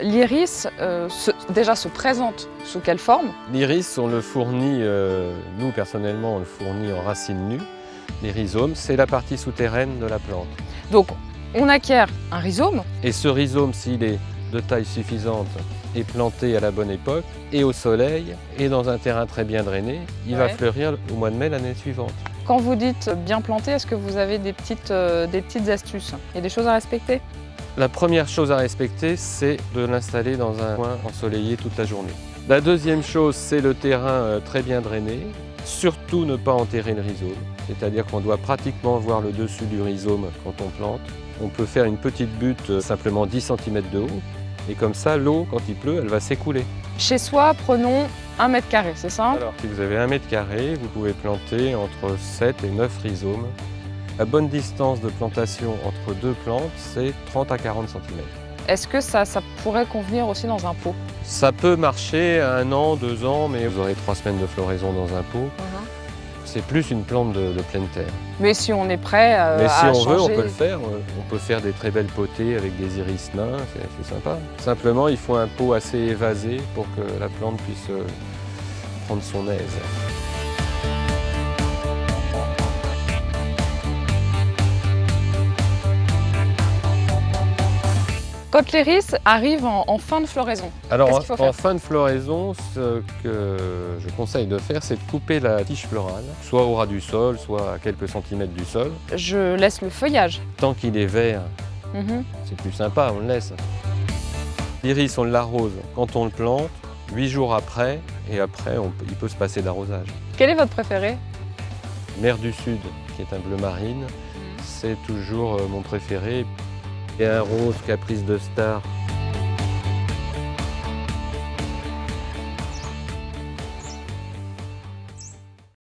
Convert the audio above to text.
L'iris, déjà se présente sous quelle forme? L'iris, on le fournit, nous personnellement, on le fournit en racines nues. Les rhizomes, c'est la partie souterraine de la plante. Donc on acquiert un rhizome. Et ce rhizome, s'il est de taille suffisante, est planté à la bonne époque, et au soleil, et dans un terrain très bien drainé, il va fleurir au mois de mai l'année suivante. Quand vous dites bien planté, est-ce que vous avez des petites astuces? Il y a des choses à respecter? La première chose à respecter, c'est de l'installer dans un coin ensoleillé toute la journée. La deuxième chose, c'est le terrain très bien drainé. Surtout ne pas enterrer le rhizome, c'est-à-dire qu'on doit pratiquement voir le dessus du rhizome quand on plante. On peut faire une petite butte simplement 10 cm de haut, et comme ça, l'eau, quand il pleut, elle va s'écouler. Chez soi, prenons 1 mètre carré, c'est ça? Alors, si vous avez 1 mètre carré, vous pouvez planter entre 7 et 9 rhizomes. La bonne distance de plantation entre deux plantes, c'est 30 à 40 cm. Est-ce que ça pourrait convenir aussi dans un pot? Ça peut marcher 1 an, 2 ans, mais vous aurez 3 semaines de floraison dans un pot. C'est plus une plante de pleine terre. Mais si on est prêt à Mais si on changer... veut, on peut le faire. On peut faire des très belles potées avec des iris nains, c'est sympa. Simplement, il faut un pot assez évasé pour que la plante puisse prendre son aise. Quand l'iris arrive en fin de floraison, Alors qu'est-ce qu'il faut faire? en fin de floraison, ce que je conseille de faire, c'est de couper la tige florale, soit au ras du sol, soit à quelques centimètres du sol. Je laisse le feuillage. Tant qu'il est vert, c'est plus sympa, on le laisse. L'iris, on l'arrose quand on le plante, 8 jours après, et après il peut se passer d'arrosage. Quel est votre préféré? Mer du Sud, qui est un bleu marine, c'est toujours mon préféré. Et un rose caprice de star